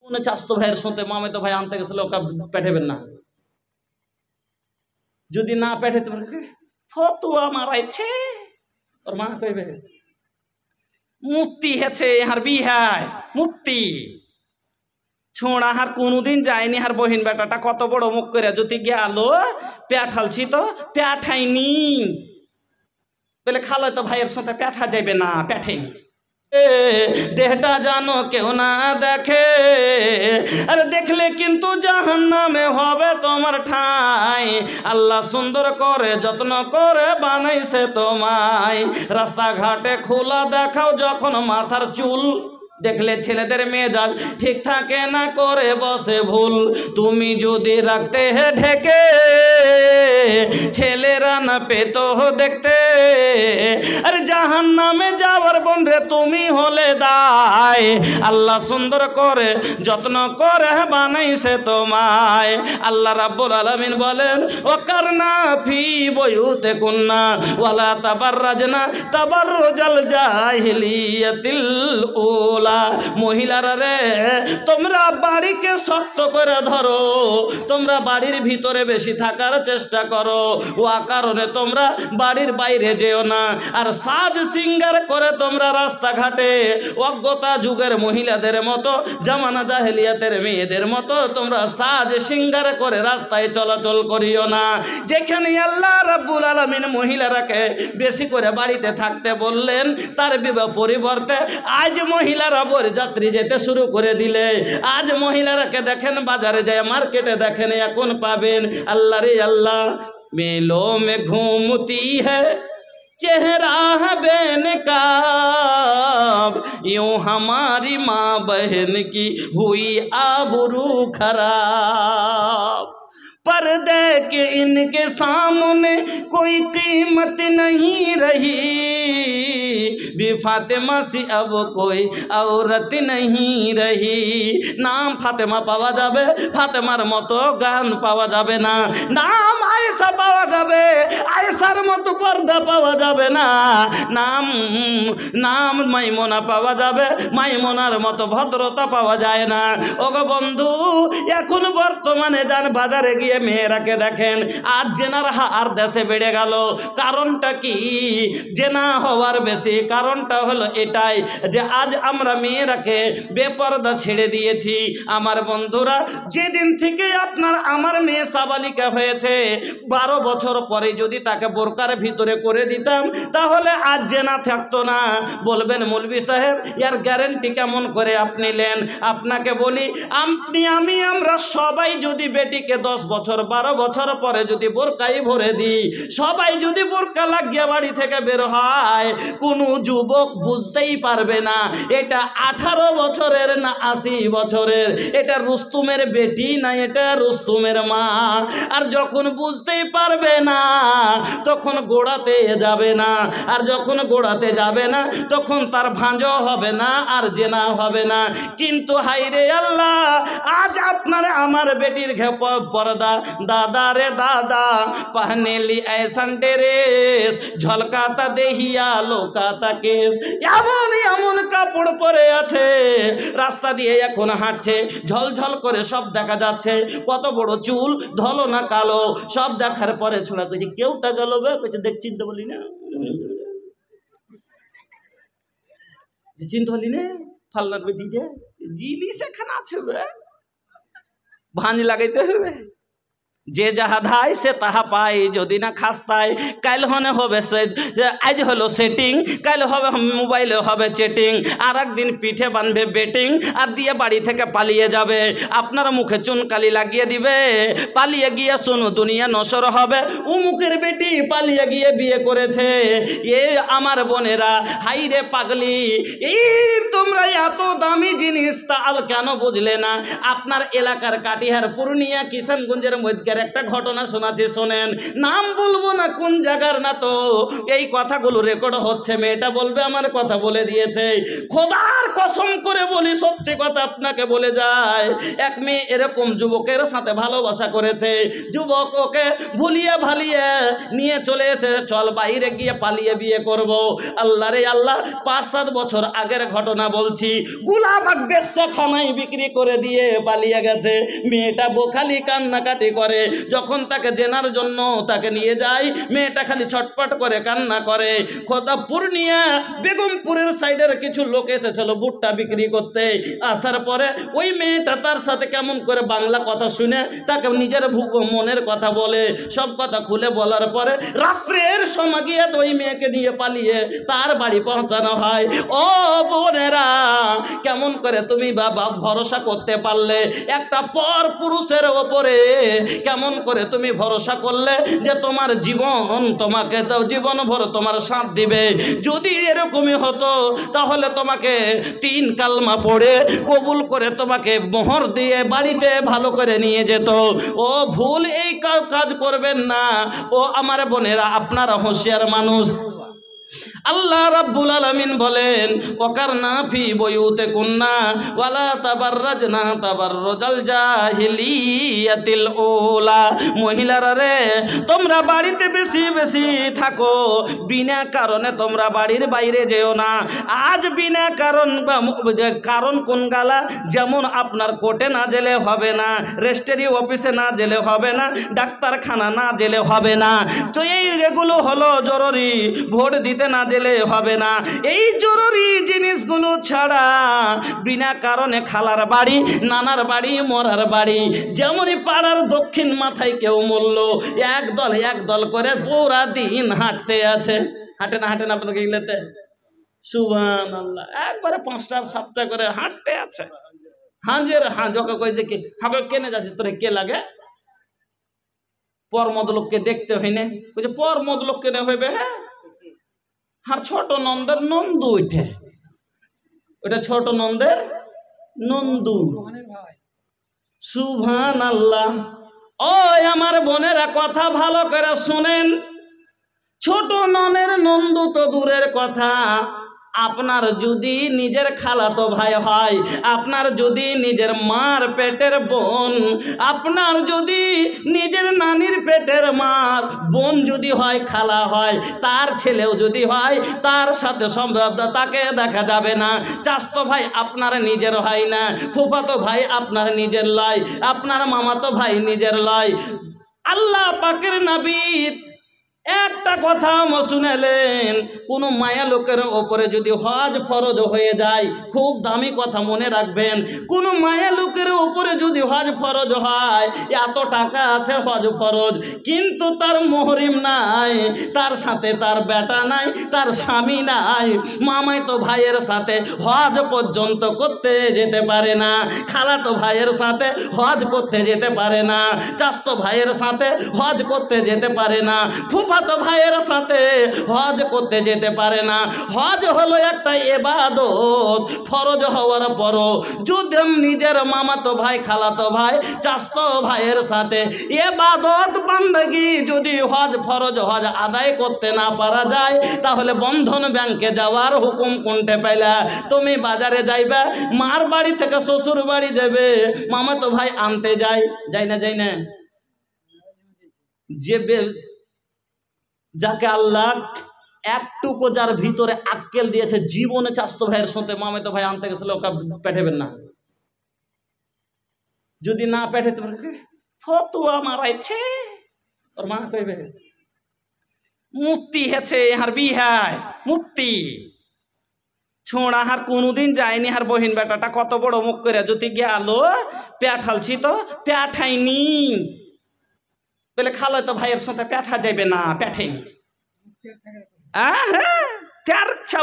কোন চাস্তো ভাইয়ের সাথে মামাতো ভাই আনতে গেছিল, ওকে পেঠাবেন না। যদি না পেঠাতে ফতুয়া মারাইছে, ওর মা কইবে মুক্তি হেছে হার বিহায় মুক্তি ছোঁড়া হার কোনোদিন যায়নি। হার বহিন বেটাটা কত বড় মুখ করে যদি গেল পেঠালছি তো পেঠাইনি বলে খালো তো ভাইয়ের সাথে পেঠা যাবে না, পেঠাইনি। দেহটা জানো কেউ না দেখে, আর দেখলে কিন্তু জাহান্নামে হবে তোমার ঠাঁই। আল্লাহ সুন্দর করে যত্ন করে বানাইছে তোমায়। রাস্তাঘাটে খোলা দেখাও যখন মাথার চুল, দেখলে ছেলেদের মেজাজ ঠিক থাকে না, করে বসে ভুল। তুমি যদি রাখতে ঢেকে ছেলেরা না পেত দেখতে, আরে জাহান্নামে যাওয়ার বোন রে তুমি হলে দায়। আল্লাহ সুন্দর করে যত্ন করে বানাইছে তোমায়। আল্লাহ রাব্বুল আলামিন বলেন ওয়াকারনা ফি বুয়ুতিকুন্না ওয়ালা তাবাররাজনা তাবাররুজাল জাহিলিয়াতিল উলা। মহিলারা রে তোমরা বাড়িকে শক্ত করে ধরো, তোমরা বাড়ির ভিতরে বেশি থাকার চেষ্টা করো, ও কারণে তোমরা বাড়ির বাইরে যেও না। আর সাজ সিঙ্গার করে তোমরা রাস্তাঘাটে অজ্ঞতা যুগের মহিলাদের মতো, জামানা জাহেলিয়াতের মেয়েদের মতো তোমরা সাজ সিঙ্গার করে রাস্তায় চলাচল করিও না। যেখানে আল্লাহ রাব্বুল আলামিন মহিলারাকে বেশি করে বাড়িতে থাকতে বললেন, তার পরিবর্তে আজ মহিলারা বরযাত্রী যেতে শুরু করে দিলে। আজ মহিলারাকে দেখেন বাজারে যায়, মার্কেটে দেখেন, এখন পাবেন আল্লাহ রে আল্লাহ মেলো में घूमती है चेहरा है बेनकाब, यूं हमारी माँ बहन की हुई आबरू खराब। पर्दे के इनके सामने कोई कीमत नहीं रही, भी फातिमा सी अब कोई औरत नहीं रही। नाम फातिमा पावा जाबे, फातिमार मतो गान पावा जाबे ना। नाम आयशा पावा जाबे, आयशार मतो पर्दा पावा जाबे ना। नाम नाम মাইমুনা পাওয়া যাবে, মাইমুনার মতো ভদ্রতা পাওয়া যায় না। ওগো বন্ধু, এখন বর্তমানে যান বাজারে গিয়ে মেয়েরাকে দেখেন, আজ জেনার হার দেশে বেড়ে গেল। কারণটা কি? জেনা হওয়ার বেশি কারণটা হলো এটাই যে আজ আমরা মেয়েরাকে বেপরদা ছেড়ে দিয়েছি। আমার বন্ধুরা, যেদিন থেকে আপনার আমার মেয়ে সাবালিকা হয়েছে, 12 বছর পরে যদি তাকে বোরকার ভিতরে করে দিতাম, তাহলে আজ জেনা থাকতো না। বলবেন মৌলভী সাহেব ইয়ার গ্যারেন্টি কেমন করে আপনি নেন? আপনাকে বলি, আমরা সবাই যদি বেটিকে 10 বছর 12 বছর পরে যদি বোরকাই ভরে দিই, সবাই যদি বোরকা লাগিয়ে বাড়ি থেকে বের হয়, কোনো যুবক বুঝতেই পারবে না এটা 18 বছরের না 80 বছরের, এটা রুস্তুমের বেটি না এটা রুস্তুমের মা। আর যখন বুঝতেই পারবে না তখন গোড়াতে যাবে না, আর যখন গোড়াতে যাবে না তখন তার ভাঁজও হবে না আর জেনা হবে না। কিন্তু হাইরে আল্লাহ, আজ আপনার আমার বেটির পর্দা দাদা রে দাদা পহনে লি ऐसा ड्रेस ঝলকাতা দেহিয়া লোকাতা কেস। এমন এমন কাপড় পরে আছে, রাস্তা দিয়ে এখন হাঁটছে, ঝলঝল করে সব দেখা যাচ্ছে, কত বড় চুল, ধলো না কালো, সব দেখার পরে ছোড়া কইছে কেউটা গেল বে, কইছে দেখ চিনতে বলি না, চিনতে বলি না ফাল্লার বেটিকে, জিনিস এখানে আছে বে, ভাঁজ লাগাইতে হবে। যে যাহা ধায় সে তাহা পায়, যদি না খাস্তায় কাল হনে হবে আজ হলো সেটিং, কাল হবে মোবাইলে হবে চেটিং, আর একদিন পিঠে বানবে বেটিং, আর দিয়ে বাড়ি থেকে পালিয়ে যাবে, আপনার মুখে চুনকালি লাগিয়ে দিবে, পালিয়ে গিয়ে শুনো দুনিয়া নসর হবে, উমুকের বেটি পালিয়ে গিয়ে বিয়ে করেছে। এ আমার বোনেরা, হাইরে পাগলি, এই তোমরা এত দামি জিনিস তাল কেন বুঝলে না? আপনার এলাকার কাটিহার, পূর্ণিয়া, কিষানগঞ্জের মধ্যে আজকের একটা ঘটনা শোনাচ্ছি, শোনেন। নাম বলবো না, কোন জায়গার না, তো এই কথাগুলো রেকর্ড হচ্ছে, মেয়েটা বলবে আমার কথা বলে দিয়েছে। খোদার কসম করে বলি, সত্যি কথা আপনাকে বলে যায়, এক মেয়ে এরকম যুবকের সাথে ভালোবাসা করেছে। যুবক ওকে ভুলিয়ে ভালিয়ে নিয়ে চলে এসে, চল বাইরে গিয়ে পালিয়ে বিয়ে করব। আল্লাহ রে আল্লাহ, 5-7 বছর আগের ঘটনা বলছি। গুলাবাগ বেশ্যাখানায় বিক্রি করে দিয়ে পালিয়ে গেছে। মেয়েটা বোখালি কান্নাকাটি করে, যখন তাকে জেনার জন্য তাকে নিয়ে যায়, মেয়েটা খালি ছটপট করে কান্না করে। খোদা পূর্ণিয়া বেগমপুরের সাইডের কিছু লোক এসেছিল ভুট্টা বিক্রি করতে। আসার পরে ওই মেয়েটা তার সাথে কেমন করে বাংলা কথা শুনে তাকে নিজের মনের কথা বলে, সব কথা খুলে বলার পরে রাত্রের সময় গিয়ে ওই মেয়েকে নিয়ে পালিয়ে তার বাড়ি পৌঁছানো হয়। ও বোনেরা, কেমন করে তুমি বাবা ভরসা করতে পারলে একটা পর পুরুষের ওপরে? কেমন করে তুমি ভরসা করলে যে তোমার জীবন তোমাকে তো জীবন ভর তোমার সাথ দিবে? যদি এরকমই হতো তাহলে তোমাকে 3 কালমা পড়ে কবুল করে তোমাকে মোহর দিয়ে বাড়িতে ভালো করে নিয়ে যেত। ও ভুল এই কাজ করবেন না। ও আমার বোনেরা, আপনারা হুঁশিয়ার মানুষ। আল্লাহ রাব্বুল আলামিন বলেন, ওয়াকারনা ফি বুয়ুতিকুন্না ওয়ালা তাবাররাজনা তাবাররুজাল জাহিলিয়াতিল উলা। মহিলারা রে, তোমরা বাড়িতে বেশি বেশি থাকো, বিনা কারণে তোমরা বাড়ির বাইরে যেও না। আজ বিনা কারণ বা কারণ কোন গালা, যেমন আপনার কোর্টে না গেলে হবে না, রেজিস্ট্রি অফিসে না গেলে হবে না, ডাক্তারখানা না গেলে হবে না। তো এইগুলো হলো জরুরি। ভোট দিতে না গেলে হবে না। এই জরুরি জিনিসগুলো ছাড়া বিনা কারণে খালার বাড়ি, নানার বাড়ি, মরার বাড়ি, যেমনই পাড়ার দক্ষিণ মাথায় কেউ মরল, এক দল করে পুরা দিন হাঁটতে আছে। হাঁটে না আপনাকে ইংলেতে? সুবহানাল্লাহ, একবারে 5টা 7টা করে হাঁটতে আছে। হাঁজের হাঁজকে কই যে কি হাঁকে কেনে যাচ্ছিস তোরে, কে লাগে? পর মদলোককে দেখতে হইনে, ওই যে পর মদলোক কেনে হইবে। হ্যাঁ, আর ছোট নন্দের নন্দু, ওইটা ছোট নন্দের নন্দু। সুবহানাল্লাহ। ও আমার বোনেরা, কথা ভালো করে শুনেন। ছোট ননের নন্দু তো দূরের কথা, আপনার যদি নিজের খালাতো ভাই হয়, আপনার যদি নিজের মার পেটের বোন, আপনার যদি নিজের নানির পেটের মার বোন যদি হয়, খালা হয়, তার ছেলেও যদি হয়, তার সাথে সম্ভব তাকে দেখা যাবে না। চাচতো ভাই আপনার নিজের হয় না, ফুফাতো ভাই আপনার নিজের লয়, আপনার মামাতো ভাই নিজের লয়। আল্লাহ পাকের নবীর একটা কথা শুনেলেন, কোন মায়া লোকের ওপরে যদি হজ ফরজ হয়ে যায়, খুব দামি কথা মনে রাখবেন, কোন মায়া লোকের ওপরে যদি হজ ফরজ হয়, এত টাকা আছে হজ ফরজ, কিন্তু তার মুহরিম নাই, তার সাথে তার বেটা নাই, তার স্বামী নাই, মামাতো ভাইয়ের সাথে হজ পর্যন্ত করতে যেতে পারে না, খালাতো ভাইয়ের সাথে হজ করতে যেতে পারে না, চাচতো ভাইয়ের সাথে হজ করতে যেতে পারে না, ফুফাতো ভাইয়ের সাথে হজ করতে যেতে পারে না। হজ হলো একটা ইবাদত, ফরজ হওয়ার পরও যদি নিজের মামাতো ভাই, খালাতো ভাই, চাচতো ভাইয়ের সাথে ইবাদত বান্দাগি যদি হজ ফরজ হজ আদায় করতে না পারা যায়, তাহলে বন্ধন ব্যাংকে যাওয়ার হুকুম কোনটা পাইলা? তুমি বাজারে যাইবা, মার বাড়ি থেকে শ্বশুর বাড়ি যাবে, মামাতো ভাই আনতে যায় না যে যাকে আল্লাহ একটুকু যার ভিতরে আক্কেল দিয়েছে, জীবনে চাচতো ভাইয়ের সাথে মামাতো ভাই আনতে গেছিল, ওকে পেঠাবেন না। যদি না পেঠাতে ফতুয়া মারাইছে, ওর মা কইবে মুক্তি হেছে হার বিহায় মুক্তি ছোঁড়া হার কোনোদিন যায়নি। হার বহিন বেটাটা কত বড় মুখ করে যদি গেল, পেঠালছি তো পেঠাইনি বলে, খালো তো ভাইয়ের সাথে পেঠা যাইবে না, পেঠাইনি।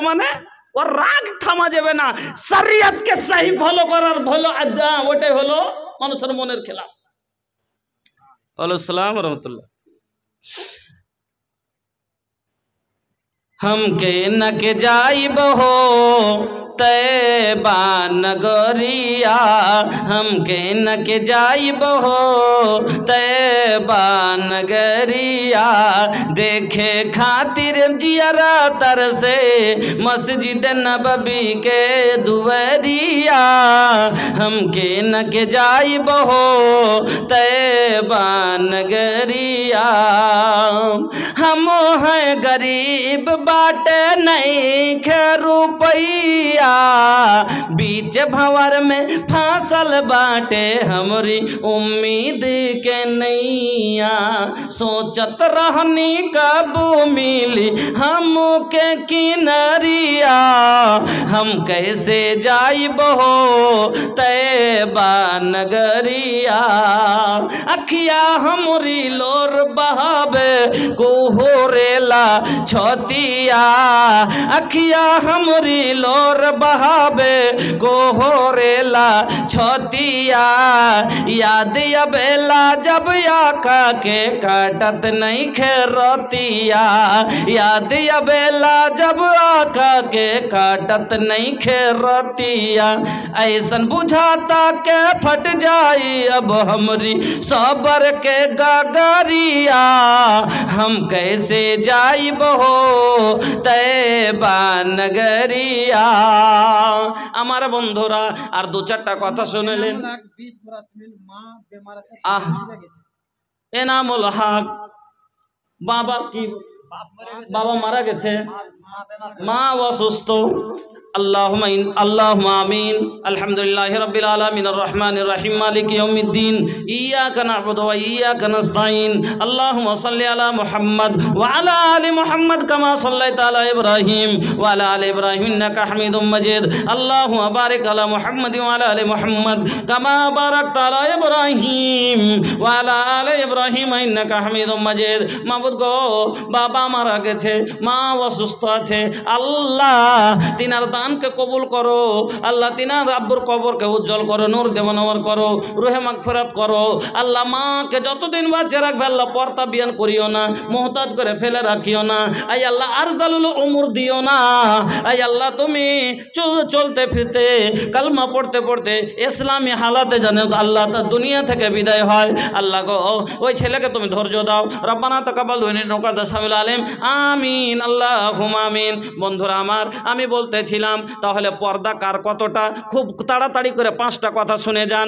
মানে ওর রাগ থামা যাবে না, শরিয়তকে সহি ফলো করার ভালো ওটাই হলো মানুষের মনের খেলা। আসসালামু আলাইকুম রহমতুল্লাহ। हम के न के जाइब हो तैबा नगरिया हमके न के जाइब हो तैबा नगरिया देखे खातिर जियरा तरसे मस्जिद नबवी के दुवरिया हमके न के जाइब हो तैबा नगरिया हम हैं गरीब बाटे नहीं खे रुपैया बीच भंवर में फांसल बाटे हमरी उम्मीद के नैया सोचत रहनी कब मिली हमके किनरिया हम कैसे जाइब हो तैबा नगरिया अखिया हमरी लोर बहावे को हो रेला छोतिया अखिया हमरी लोर बहावे को हो रेला छोतिया याद अबेला जब आका के काटत नहीं खेरोतिया याद अबेला जब आका के काटत नहीं खेरोतिया ऐसन बुझाता के फट जाई अब हमरी सबर के गगरिया हम कैसे जाइब हो तैबा नगरिया আমার বন্ধুরা আর দু চারটা কথা শুনলেন এনামুল হক বাবা কি বাবা মারা গেছে মা অসুস্থ अल्लाहुम्मा आमीन अल्हम्दुलिल्लाहि रब्बिल आलमीन अर्रहमानिर रहीम मालिकि यौमिद्दीन इय्याका नअबुदु व इय्याका नस्तईन अल्लाहुम्मा सल्लि अला मुहम्मद व अला आलि मुहम्मद कमा सल्लैता अला इब्राहीम व अला आलि इब्राहीम इन्नका हमीदुम मजीद अल्लाहुम्मा बारिक अला मुहम्मद व अला आलि मुहम्मद कमा बारकता अला इब्राहीम व अला आलि इब्राहीम इन्नका हमीदुम मजीद माबुद गो बाबा मारा गेছে মা অসুস্থ আছে আল্লাহ তিনার के कबूल करो अल्लाह तिनार अब्बुर कबर के उज्जवल करो नूर देवनवर करो रूहे मगफिरत करो अल्लाह माँ के जत दिन बाच्चे रखबे अल्लाह पर्ता बियान करियो ना मोहताज करे फेले राखियो ना आई अल्लाह अरजालुल उमर दियो ना आई अल्लाह तुमी चलते फिरते कलमा पढ़ते पढ़ते इस्लामी हालाते जाने अल्लाह तो दुनिया থেকে বিদায় হয় अल्लाह को ওই ছেলেকে তুমি ধৈর্য দাও রব্বানা তাকাব্বাল ইন্নাকা আনতাস আলিম আমিন আল্লাহুম্মা আমিন বন্ধুরা আমার আমি বলতেছিলাম তাহলে পর্দা কার কতটা খুব তাড়াতাড়ি করে 5টা কথা শুনে যান।